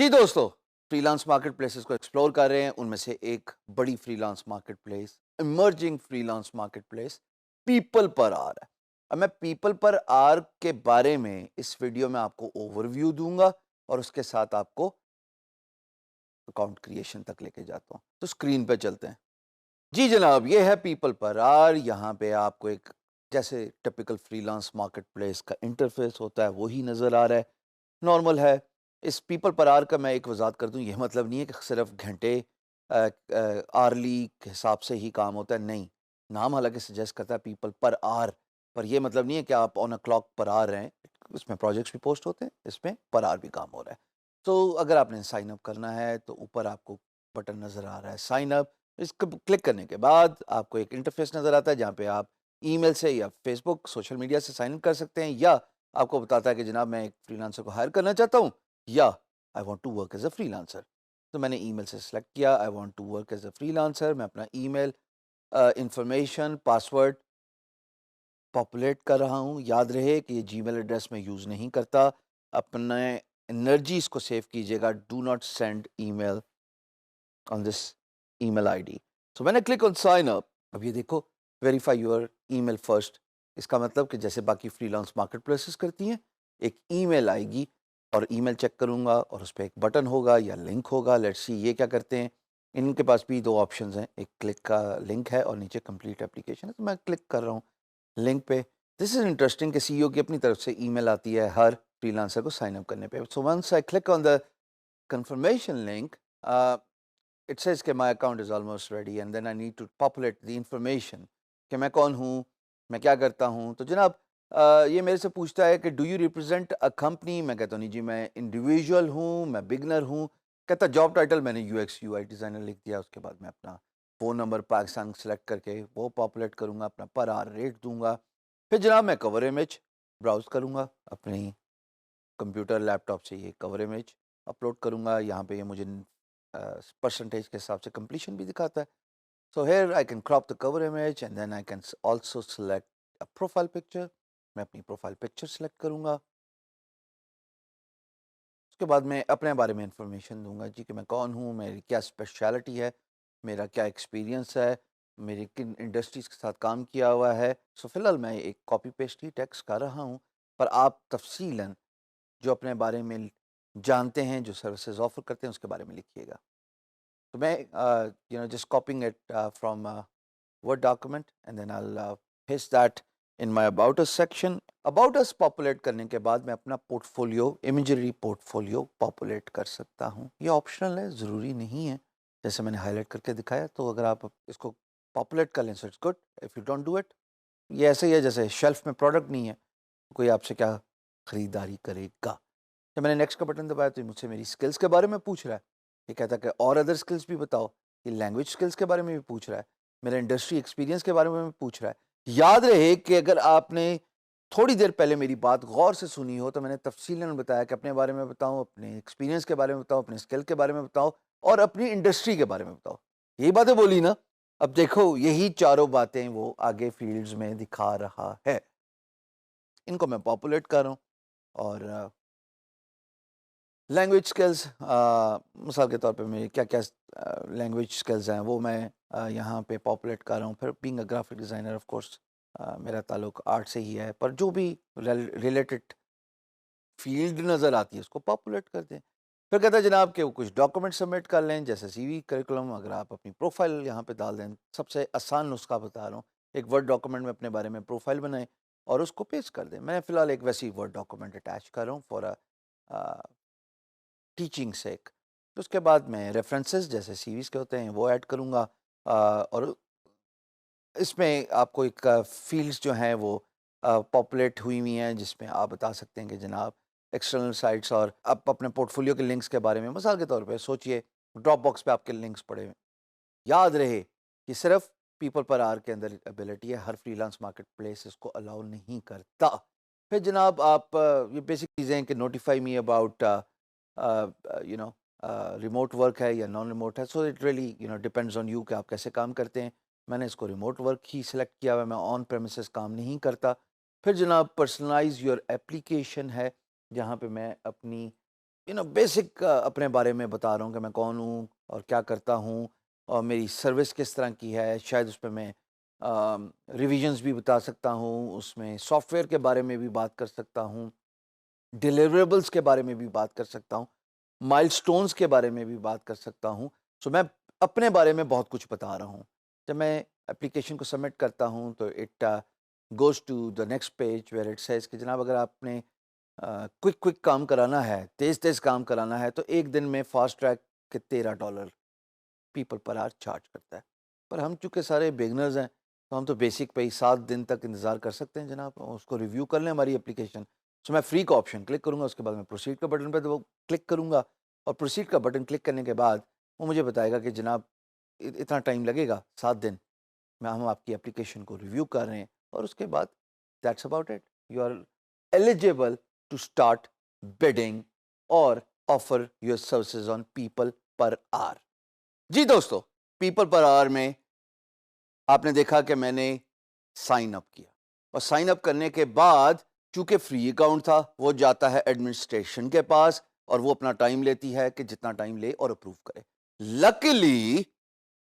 जी दोस्तों, freelance market places को explore कर रहे हैं। उनमें से एक बड़ी freelance market place, emerging freelance market place people पर आर है। अब मैं पीपल पर आर के बारे में इस वीडियो में आपको ओवरव्यू दूंगा और उसके साथ आपको अकाउंट क्रिएशन तक लेके जाता हूं। तो स्क्रीन पे चलते हैं। जी जनाब, ये है पीपल पर आर। यहाँ पे आपको एक जैसे टिपिकल फ्रीलांस मार्केट प्लेस का इंटरफेस होता है वही नज़र आ रहा है। नॉर्मल है। इस पीपल पर आवर का मैं एक वज़ाहत कर दूँ, ये मतलब नहीं है कि सिर्फ़ घंटे आरली के हिसाब से ही काम होता है, नहीं। नाम हालाँकि सजेस्ट करता है पीपल पर आवर, पर ये मतलब नहीं है कि आप on a clock per hour हैं। इसमें प्रोजेक्ट्स भी पोस्ट होते हैं, इसमें पर आवर भी काम हो रहा है। तो अगर आपने साइन अप करना है तो ऊपर आपको बटन नज़र आ रहा है साइन अप। इसको क्लिक करने के बाद आपको एक इंटरफ़ेस नज़र आता है जहाँ पे आप ईमेल से या फ़ेसबुक, सोशल मीडिया से साइन इन कर सकते हैं, या आपको बताता है कि जनाब मैं एक फ्रीलांसर को हायर करना चाहता हूँ, या I want to work as a freelancer. तो मैंने ईमेल से सिलेक्ट किया I want to work as a freelancer. मैं अपना ईमेल इंफॉर्मेशन, पासवर्ड पॉपुलेट कर रहा हूँ। याद रहे कि ये जीमेल एड्रेस मैं यूज़ नहीं करता। अपने एनर्जीज़ को सेव कीजिएगा। Do not send email on this email ID. So मैंने क्लिक ऑन साइन अप। अब ये देखो, वेरीफाई योर ईमेल फर्स्ट। इसका मतलब कि जैसे बाकी फ्रीलांस मार्केट प्लेसेस करती हैं, एक ईमेल आएगी और ईमेल चेक करूंगा और उस पर एक बटन होगा या लिंक होगा। लेट्स सी ये क्या करते हैं। इनके पास भी दो ऑप्शंस हैं, एक क्लिक का लिंक है और नीचे कंप्लीट एप्लीकेशन है। तो मैं क्लिक कर रहा हूँ लिंक पे। दिस इज इंटरेस्टिंग कि सीईओ की अपनी तरफ से ईमेल आती है हर फ्रीलांसर को साइन अप करने पे। So once I click on the confirmation link, it says कि my account is almost ready and then I need to populate the information कि मैं कौन हूँ, मैं क्या करता हूँ। तो जनाब ये मेरे से पूछता है कि do you represent a company. मैं कहता हूँ नहीं जी, मैं इंडिविजुअल हूँ, मैं बिगनर हूँ। कहता जॉब टाइटल मैंने यूएक्स यूआई डिज़ाइनर लिख दिया। उसके बाद मैं अपना फ़ोन नंबर पाकिस्तान सेलेक्ट करके वो पॉपुलेट करूँगा, अपना पर आवर रेट दूंगा। फिर जनाब मैं कवर इमेज ब्राउज़ करूँगा, अपनी कंप्यूटर लैपटॉप से ये कवर इमेज अपलोड करूँगा। यहाँ पे ये मुझे परसेंटेज के हिसाब से कंप्लीशन भी दिखाता है। So here I can crop the cover image and then I can also select a profile picture. मैं अपनी प्रोफाइल पिक्चर सेलेक्ट करूँगा। उसके बाद मैं अपने बारे में इंफॉर्मेशन दूंगा जी कि मैं कौन हूँ, मेरी क्या स्पेशलिटी है, मेरा क्या एक्सपीरियंस है, मेरी किन इंडस्ट्रीज़ के साथ काम किया हुआ है। सो फिलहाल मैं एक कॉपी पेस्ट ही टेक्स्ट कर रहा हूँ, पर आप तफसीलन जो अपने बारे में जानते हैं, जो सर्विसेज ऑफ़र करते हैं, उसके बारे में लिखिएगा। तो मैं just copying it from Word document and then I will paste that in my about us section. About us populate करने के बाद मैं अपना पोर्टफोलियो, इमेजरी पोर्टफोलियो पॉपुलेट कर सकता हूँ। ये ऑप्शनल है, ज़रूरी नहीं है। जैसे मैंने हाईलाइट करके दिखाया, तो अगर आप इसको पॉपुलेट कर लें so it's good. If you don't do it, ये ऐसे ही है जैसे शेल्फ में प्रोडक्ट नहीं है, कोई आपसे क्या खरीदारी करेगा। जब मैंने नेक्स्ट का बटन दबाया तो ये मुझसे मेरी स्किल्स के बारे में पूछ रहा है। ये कहता है कि और अदर स्किल्स भी बताओ। ये लैंग्वेज स्किल्स के बारे में भी पूछ रहा है। मेरा इंडस्ट्री एक्सपीरियंस के बारे में भी पूछ रहा है। याद रहे कि अगर आपने थोड़ी देर पहले मेरी बात गौर से सुनी हो तो मैंने तफ़सीलन बताया कि अपने बारे में बताऊँ, अपने एक्सपीरियंस के बारे में बताऊँ, अपने स्किल के बारे में बताऊँ और अपनी इंडस्ट्री के बारे में बताऊँ। यही बातें बोली ना? अब देखो यही चारों बातें वो आगे फ़ील्ड्स में दिखा रहा है। इनको मैं पॉपुलेट कर रहा हूँ और लैंग्वेज स्किल्स, मिसाल के तौर पे मेरी क्या-क्या लैंग्वेज स्किल्स हैं वो मैं यहाँ पे पॉपुलेट कर रहा हूँ। फिर being a graphic designer of course मेरा ताल्लुक आर्ट से ही है, पर जो भी रिलेटेड फ़ील्ड नज़र आती है उसको पॉपुलेट कर दें। फिर कहता है जनाब कि वो कुछ डॉक्यूमेंट सबमिट कर लें, जैसे सीवी, करिकुलम। अगर आप अपनी प्रोफ़ाइल यहाँ पे डाल दें, सबसे आसान नुस्ख़ा बता रहा हूँ। एक वर्ड डॉक्यूमेंट में अपने बारे में प्रोफ़ाइल बनाएँ और उसको पेस्ट कर दें। मैं फ़िलहाल एक वैसी वर्ड डॉक्यूमेंट अटैच कर रहा हूँ फॉर अ टीचिंग सेक। तो उसके बाद मैं रेफरेंसेस जैसे सीवीज़ के होते हैं वो ऐड करूँगा। और इसमें आपको एक फ़ील्ड्स जो हैं वो पॉपुलेट हुई हुई हैं, जिसमें आप बता सकते हैं कि जनाब एक्सटर्नल साइट्स, और आप अपने पोर्टफोलियो के लिंक्स के बारे में मिसाल के तौर पे सोचिए, ड्रॉप बॉक्स पे आपके लिंक्स पड़े हुए हैं। याद रहे कि सिर्फ पीपल पर आवर के अंदर एबिलिटी है, हर फ्रीलांस मार्केट प्लेस इसको अलाउ नहीं करता। फिर जनाब आप ये बेसिक चीज़ें हैं कि notify me about you know remote work है या नॉन रिमोट है। So it really depends on you कि आप कैसे काम करते हैं। मैंने इसको रिमोट वर्क ही सिलेक्ट किया हुआ है, मैं ऑन प्रेमिसेस काम नहीं करता। फिर जनाब पर्सनलाइज योर एप्लीकेशन है, जहाँ पे मैं अपनी बेसिक अपने बारे में बता रहा हूँ कि मैं कौन हूँ और क्या करता हूँ और मेरी सर्विस किस तरह की है। शायद उस पे मैं रिविजन्स भी बता सकता हूँ, उसमें सॉफ्टवेयर के बारे में भी बात कर सकता हूँ, डिलिवरेबल्स के बारे में भी बात कर सकता हूँ, माइलस्टोन्स के बारे में भी बात कर सकता हूँ। सो मैं अपने बारे में बहुत कुछ बता रहा हूँ। जब मैं एप्लीकेशन को सबमिट करता हूँ तो it goes to the next page where it says कि जनाब अगर आपने क्विक क्विक काम कराना है, तेज़-तेज़ काम कराना है तो एक दिन में फास्ट ट्रैक के $13 पीपल पर आवर चार्ज करता है। पर हम चूँकि सारे बिगिनर्स हैं, तो हम तो बेसिक पे ही 7 दिन तक इंतज़ार कर सकते हैं जनाब, उसको रिव्यू कर लें हमारी एप्लीकेशन। सो मैं फ्री का ऑप्शन क्लिक करूँगा, उसके बाद मैं प्रोसीड का बटन पे तो वो क्लिक करूँगा और प्रोसीड का बटन क्लिक करने के बाद वो मुझे बताएगा कि जनाब इतना टाइम लगेगा 7 दिन में हम आपकी एप्लीकेशन को रिव्यू कर रहे हैं और उसके बाद that's about it. You are eligible to start bidding और offer your services on People Per Hour. जी दोस्तों, पीपल पर आवर में आपने देखा कि मैंने साइन अप किया और साइन अप करने के बाद चूंकि फ्री अकाउंट था वो जाता है एडमिनिस्ट्रेशन के पास और वो अपना टाइम लेती है कि जितना टाइम ले और अप्रूव करे। लकीली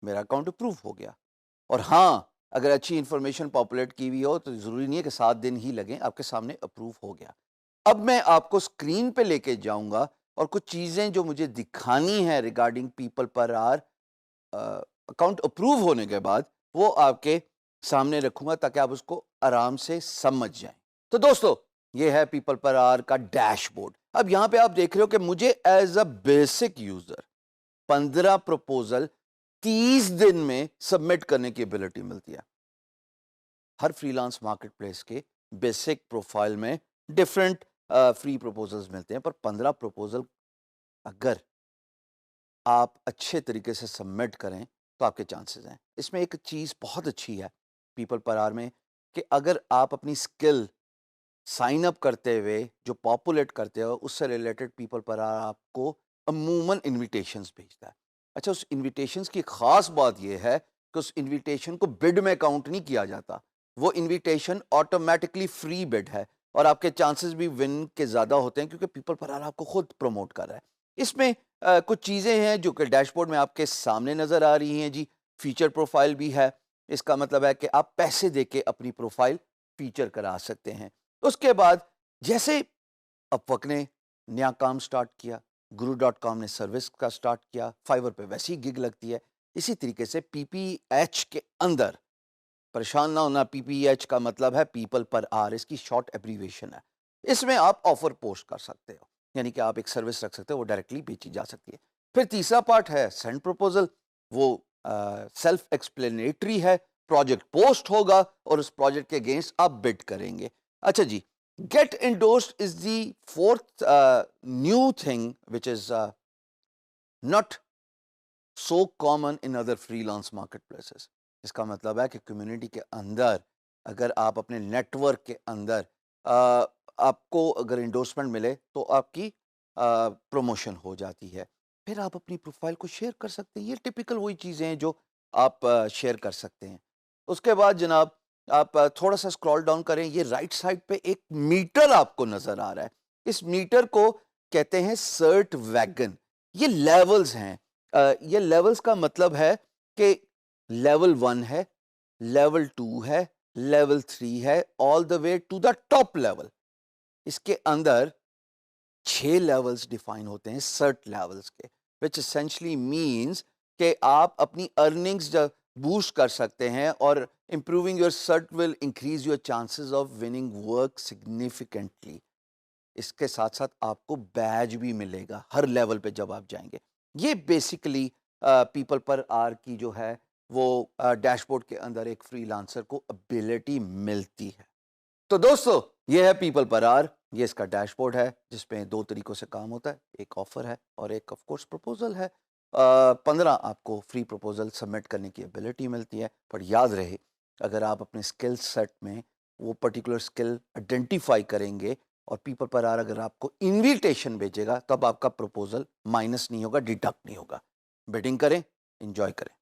मेरा अकाउंट अप्रूव हो गया। और हाँ, अगर अच्छी इंफॉर्मेशन पॉपुलेट की हुई हो तो ज़रूरी नहीं है कि 7 दिन ही लगें, आपके सामने अप्रूव हो गया। अब मैं आपको स्क्रीन पे लेके जाऊँगा और कुछ चीज़ें जो मुझे दिखानी है regarding people Per our account approve होने के बाद वो आपके सामने रखूँगा ताकि आप उसको आराम से समझ जाएँ। तो दोस्तों, ये है पीपल पर आवर का डैशबोर्ड। अब यहाँ पे आप देख रहे हो कि मुझे as a basic user 15 proposal 30 दिन में सबमिट करने की एबिलिटी मिलती है। हर फ्रीलांस मार्केटप्लेस के बेसिक प्रोफाइल में डिफरेंट फ्री प्रपोजल्स मिलते हैं, पर 15 प्रपोजल अगर आप अच्छे तरीके से सबमिट करें तो आपके चांसेस हैं। इसमें एक चीज़ बहुत अच्छी है पीपल पर आवर में कि अगर आप अपनी स्किल साइन अप करते हुए जो पॉपुलेट करते हो उससे रिलेटेड पीपल पर आवर आपको अमूमन इनविटेशंस भेजता है। अच्छा, उस इनविटेशंस की ख़ास बात यह है कि उस इनविटेशन को बिड में काउंट नहीं किया जाता। वो इनविटेशन ऑटोमेटिकली फ्री बिड है और आपके चांसेस भी विन के ज़्यादा होते हैं क्योंकि पीपल पर आवर आपको खुद प्रमोट कर रहा है। इसमें कुछ चीज़ें हैं जो कि डैशबोर्ड में आपके सामने नज़र आ रही हैं जी। फीचर प्रोफाइल भी है। इसका मतलब है कि आप पैसे देके अपनी प्रोफाइल फीचर करा सकते हैं। उसके बाद जैसे अपवर्क ने नया काम स्टार्ट किया, गुरु.com ने सर्विस का स्टार्ट किया, फाइवर पे वैसी ही गिग लगती है। इसी तरीके से पीपीएच के अंदर परेशान ना होना, पीपीएच का मतलब है पीपल पर आवर, इसकी शॉर्ट एब्रीविएशन है। इसमें आप ऑफर पोस्ट कर सकते हो, यानी कि आप एक सर्विस रख सकते हो, वो डायरेक्टली बेची जा सकती है। फिर तीसरा पार्ट है सेंड प्रपोजल। वो सेल्फ एक्सप्लेनेटरी है। प्रोजेक्ट पोस्ट होगा और उस प्रोजेक्ट के अगेंस्ट आप बिड करेंगे। अच्छा जी, get endorsed is the fourth new thing which is not so common in other freelance marketplaces. इसका मतलब है कि कम्युनिटी के अंदर अगर आप अपने नेटवर्क के अंदर आपको अगर इंडोर्समेंट मिले तो आपकी प्रमोशन हो जाती है। फिर आप अपनी प्रोफाइल को शेयर कर सकते हैं। ये टिपिकल वही चीज़ें हैं जो आप शेयर कर सकते हैं। उसके बाद जनाब आप थोड़ा सा स्क्रॉल डाउन करें, ये राइट साइड पे एक मीटर आपको नज़र आ रहा है। इस मीटर को कहते हैं सर्ट वैगन। ये लेवल्स हैं। ये लेवल्स का मतलब है कि लेवल 1 है, लेवल 2 है, लेवल 3 है, all the way to the top level. इसके अंदर 6 लेवल्स डिफाइन होते हैं सर्ट लेवल्स के, विच एसेंशियली मीन्स कि आप अपनी अर्निंग्स बूस्ट कर सकते हैं और improving your cert will increase your chances of winning work significantly. इसके साथ साथ आपको बैज भी मिलेगा हर लेवल पे जब आप जाएंगे। ये बेसिकली पीपल पर आर की जो है वो डैशबोर्ड के अंदर एक फ्रीलांसर को एबिलिटी मिलती है। तो दोस्तों, ये है पीपल पर आर। ये इसका डैशबोर्ड है जिसमें 2 तरीकों से काम होता है, एक ऑफर है और एक ऑफ कोर्स प्रपोजल है। 15 आपको फ्री प्रपोजल सबमिट करने की एबिलिटी मिलती है। पर याद रहे, अगर आप अपने स्किल सेट में वो पर्टिकुलर स्किल आइडेंटिफाई करेंगे और पीपल पर आर अगर आपको इनविटेशन भेजेगा तब आपका प्रपोजल माइनस नहीं होगा, डिडक्ट नहीं होगा। बिडिंग करें, एंजॉय करें।